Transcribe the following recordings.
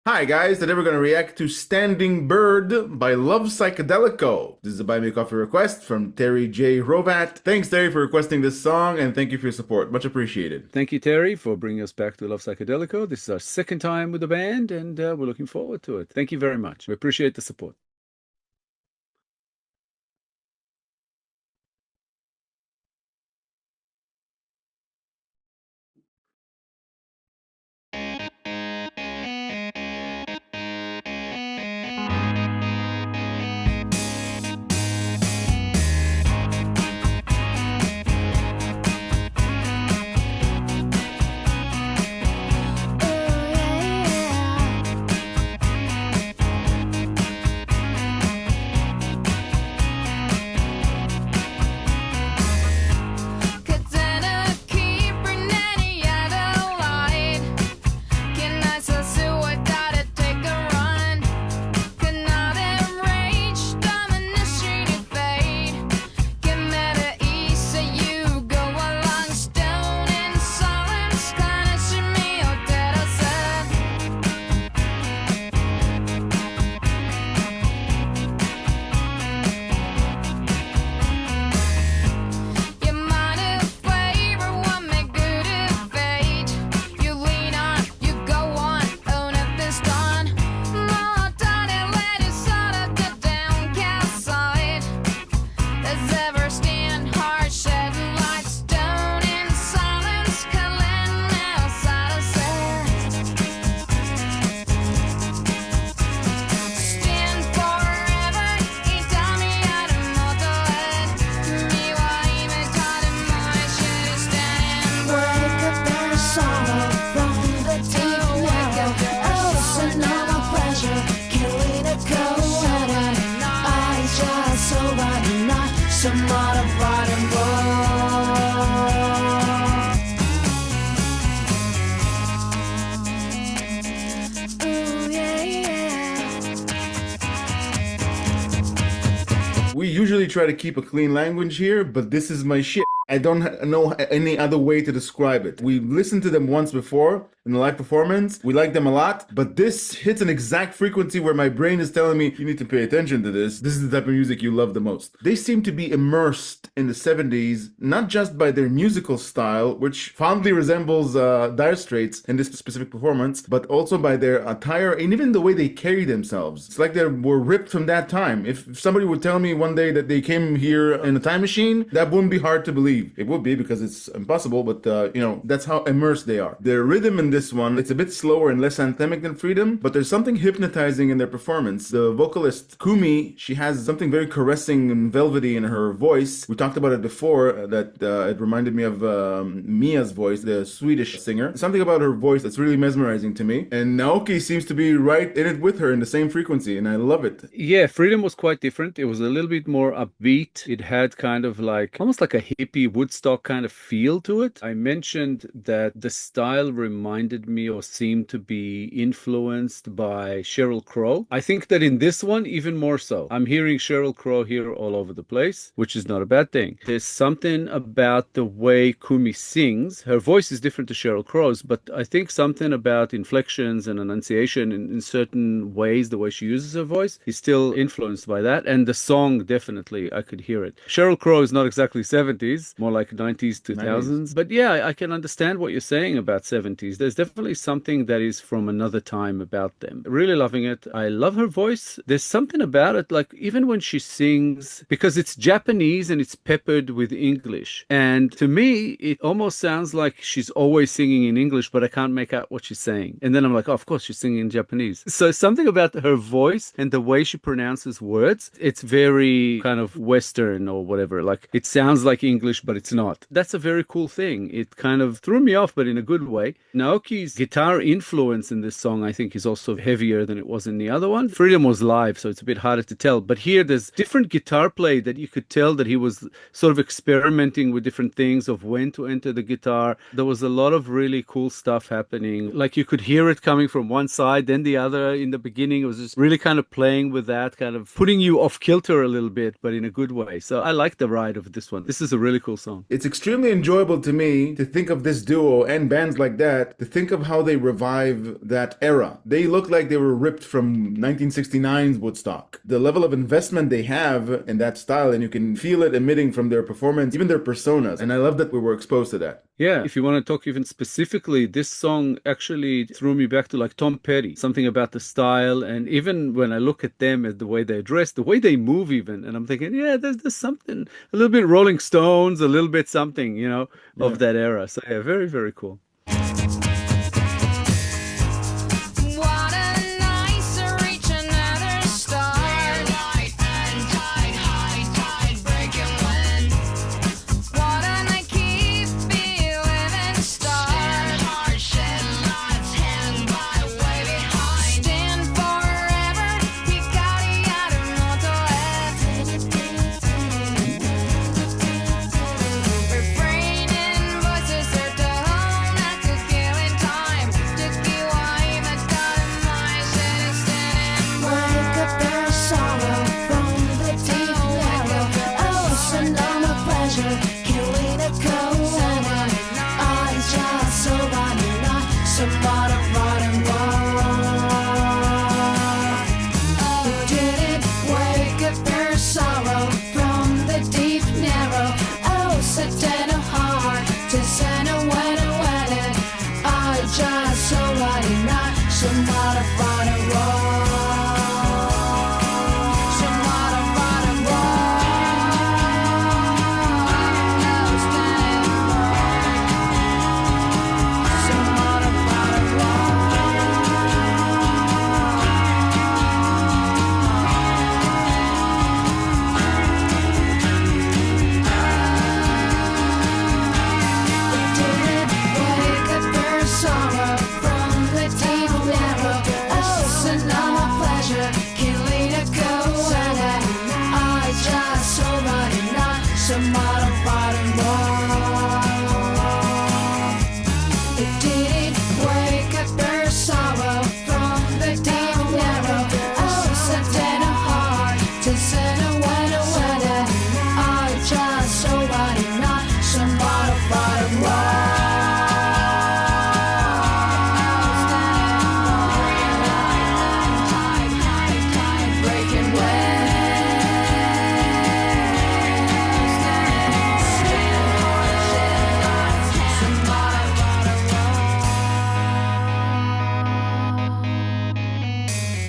Hi guys, today we're going to react to Standing Bird by Love Psychedelico. This is a Buy Me a Coffee request from Terry J. Hrovat. Thanks Terry for requesting this song and thank you for your support. Much appreciated. Thank you, Terry, for bringing us back to Love Psychedelico. This is our second time with the band, and we're looking forward to it. Thank you very much. We appreciate the support. We usually try to keep a clean language here, but this is my shit. I don't know any other way to describe it. We listened to them once before in the live performance. We like them a lot, but this hits an exact frequency where my brain is telling me, you need to pay attention to this. This is the type of music you love the most. They seem to be immersed in the 70s, not just by their musical style, which fondly resembles Dire Straits in this specific performance, but also by their attire and even the way they carry themselves. It's like they were ripped from that time. If somebody would tell me one day that they came here in a time machine, that wouldn't be hard to believe. It would be because it's impossible, but that's how immersed they are. Their rhythm in this one, it's a bit slower and less anthemic than Freedom, but there's something hypnotizing in their performance. The vocalist, Kumi, she has something very caressing and velvety in her voice. We talked about it before, that it reminded me of Mia's voice, the Swedish singer. Something about her voice that's really mesmerizing to me. And Naoki seems to be right in it with her in the same frequency, and I love it. Yeah, Freedom was quite different. It was a little bit more upbeat. It had kind of like, almost like a hippie Woodstock kind of feel to it. I mentioned that the style reminded me or seemed to be influenced by Sheryl Crow. I think that in this one, even more so. I'm hearing Sheryl Crow here all over the place, which is not a bad thing. There's something about the way Kumi sings. Her voice is different to Sheryl Crow's, but I think something about inflections and enunciation in certain ways, the way she uses her voice, is still influenced by that. And the song, definitely, I could hear it. Sheryl Crow is not exactly 70s, more like 90s, 2000s. But yeah, I can understand what you're saying about 70s. There's definitely something that is from another time about them. Really loving it. I love her voice. There's something about it, like even when she sings, because it's Japanese and it's peppered with English. And to me, it almost sounds like she's always singing in English, but I can't make out what she's saying. And then I'm like, oh, of course, she's singing in Japanese. So something about her voice and the way she pronounces words, it's very kind of Western or whatever. Like it sounds like English, but it's not. That's a very cool thing. It kind of threw me off, but in a good way. Naoki's guitar influence in this song, I think, is also heavier than it was in the other one. Freedom was live, so it's a bit harder to tell. But here, there's different guitar play that you could tell that he was sort of experimenting with different things of when to enter the guitar. There was a lot of really cool stuff happening. Like you could hear it coming from one side, then the other. In the beginning, it was just really kind of playing with that, kind of putting you off kilter a little bit, but in a good way. So I like the ride of this one. This is a really cool song. It's extremely enjoyable to me to think of this duo and bands like that, to think of how they revive that era. They look like they were ripped from 1969's Woodstock. The level of investment they have in that style, and you can feel it emitting from their performance, even their personas. And I love that we were exposed to that. Yeah, if you want to talk even specifically, this song actually threw me back to like Tom Petty, something about the style. And even when I look at them, at the way they dress, the way they move even, and I'm thinking, yeah, there's something, a little bit Rolling Stones, a little bit something, of that era. So yeah, very, very cool.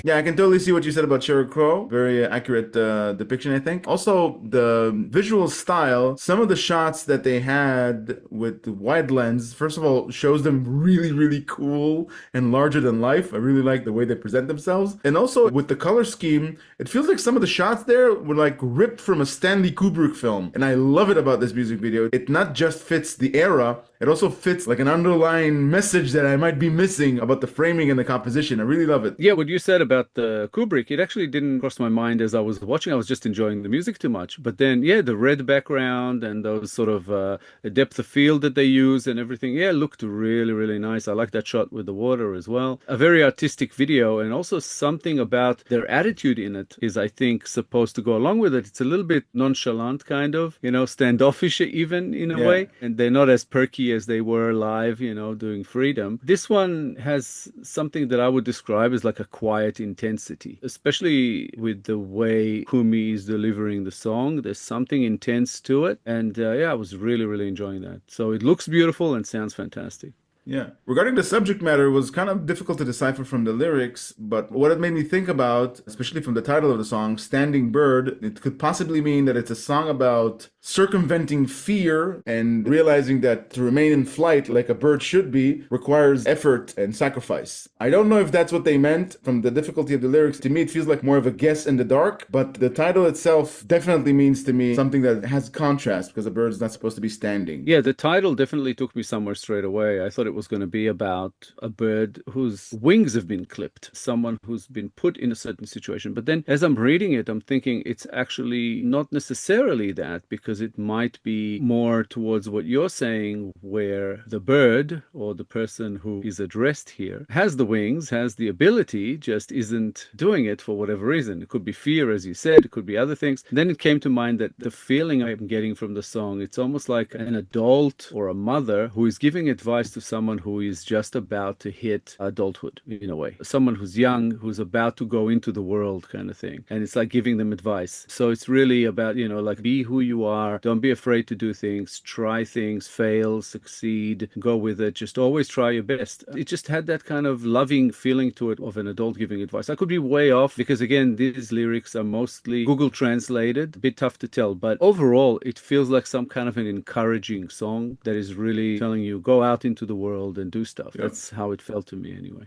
Yeah, I can totally see what you said about Sheryl Crow. Very accurate depiction, I think. Also, the visual style, some of the shots that they had with the wide lens, first of all, shows them really, really cool and larger than life. I really like the way they present themselves. And also, with the color scheme, it feels like some of the shots there were like ripped from a Stanley Kubrick film. And I love it about this music video. It not just fits the era, it also fits like an underlying message that I might be missing about the framing and the composition. I really love it. Yeah, what you said about the Kubrick, it actually didn't cross my mind as I was watching. I was just enjoying the music too much. But then, yeah, the red background and those sort of depth of field that they use and everything, yeah, looked really, really nice. I like that shot with the water as well. A very artistic video, and also something about their attitude in it is, I think, supposed to go along with it. It's a little bit nonchalant, kind of, standoffish even in a way. And they're not as perky as they were live, doing Freedom. This one has something that I would describe as like a quiet intensity, especially with the way Kumi is delivering the song. There's something intense to it. And yeah, I was really, really enjoying that. So it looks beautiful and sounds fantastic. Yeah. Regarding the subject matter, it was kind of difficult to decipher from the lyrics, but what it made me think about, especially from the title of the song, Standing Bird, it could possibly mean that it's a song about circumventing fear and realizing that to remain in flight like a bird should be requires effort and sacrifice. I don't know if that's what they meant from the difficulty of the lyrics. To me, it feels like more of a guess in the dark, but the title itself definitely means to me something that has contrast because a bird's not supposed to be standing. Yeah, the title definitely took me somewhere straight away. I thought it was going to be about a bird whose wings have been clipped, someone who's been put in a certain situation. But then as I'm reading it, I'm thinking it's actually not necessarily that, because it might be more towards what you're saying, where the bird or the person who is addressed here has the wings, has the ability, just isn't doing it for whatever reason. It could be fear, as you said, it could be other things. Then it came to mind that the feeling I'm getting from the song, it's almost like an adult or a mother who is giving advice to someone someone who is just about to hit adulthood in a way. Someone who's young, who's about to go into the world kind of thing. And it's like giving them advice. So it's really about, like be who you are. Don't be afraid to do things. Try things, fail, succeed, go with it. Just always try your best. It just had that kind of loving feeling to it of an adult giving advice. I could be way off because, again, these lyrics are mostly Google translated, a bit tough to tell. But overall, it feels like some kind of an encouraging song that is really telling you, go out into the world and do stuff. Yep. That's how it felt to me anyway.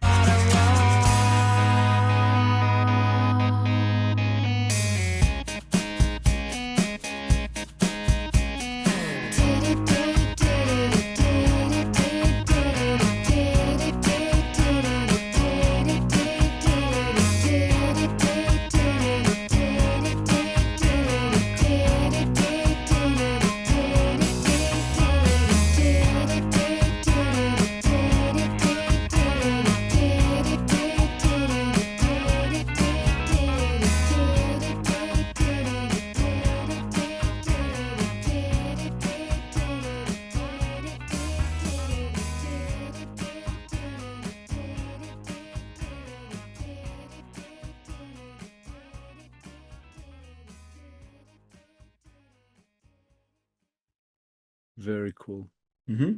Very cool. Mm-hmm.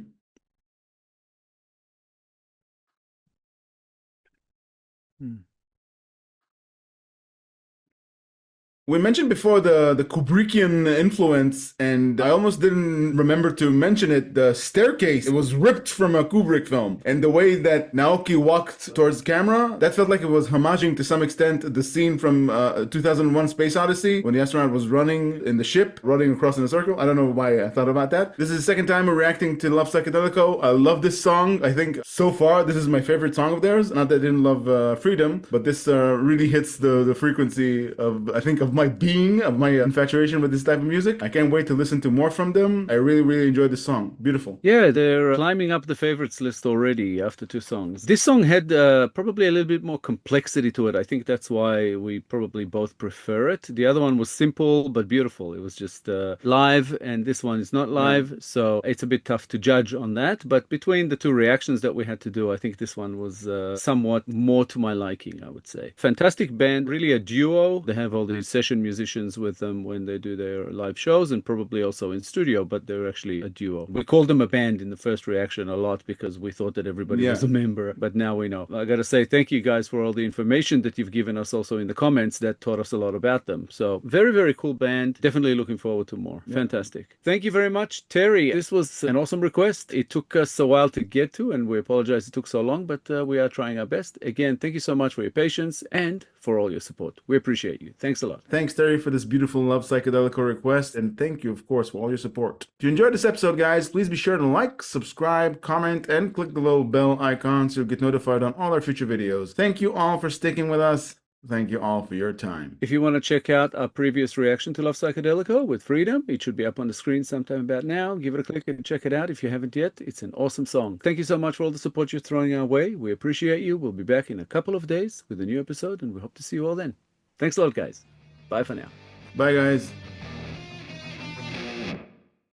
We mentioned before the Kubrickian influence, and I almost didn't remember to mention it. The staircase, it was ripped from a Kubrick film. And the way that Naoki walked towards camera, that felt like it was homaging to some extent the scene from 2001 Space Odyssey, when the astronaut was running in the ship, running across in a circle. I don't know why I thought about that. This is the second time we're reacting to Love Psychedelico. I love this song. I think so far this is my favorite song of theirs. Not that I didn't love Freedom, but this really hits the frequency of, I think, of my being, of my infatuation with this type of music. I can't wait to listen to more from them. I really, really enjoyed this song. Beautiful. Yeah, they're climbing up the favorites list already after 2 songs. This song had probably a little bit more complexity to it. I think that's why we probably both prefer it. The other one was simple but beautiful. It was just live, and this one is not live, so it's a bit tough to judge on that. But between the 2 reactions that we had to do, I think this one was somewhat more to my liking, I would say. Fantastic band, really a duo. They have all these session musicians with them when they do their live shows, and probably also in studio, but they're actually a duo. We called them a band in the first reaction a lot because we thought that everybody was a member, but now we know. I gotta say thank you guys for all the information that you've given us also in the comments that taught us a lot about them. So very, very cool band. Definitely looking forward to more. Fantastic. Thank you very much, Terry. This was an awesome request. It took us a while to get to, and we apologize it took so long, but we are trying our best. Again, thank you so much for your patience and for all your support. We appreciate you. Thanks a lot. Thanks, Terry, for this beautiful Love Psychedelico request, and thank you, of course, for all your support. If you enjoyed this episode, guys, please be sure to like, subscribe, comment, and click the little bell icon so you'll get notified on all our future videos. Thank you all for sticking with us. Thank you all for your time. If you want to check out our previous reaction to Love Psychedelico with Freedom, it should be up on the screen sometime about now. Give it a click and check it out if you haven't yet. It's an awesome song. Thank you so much for all the support you're throwing our way. We appreciate you. We'll be back in a couple of days with a new episode, and we hope to see you all then. Thanks a lot, guys. Bye for now. Bye, guys.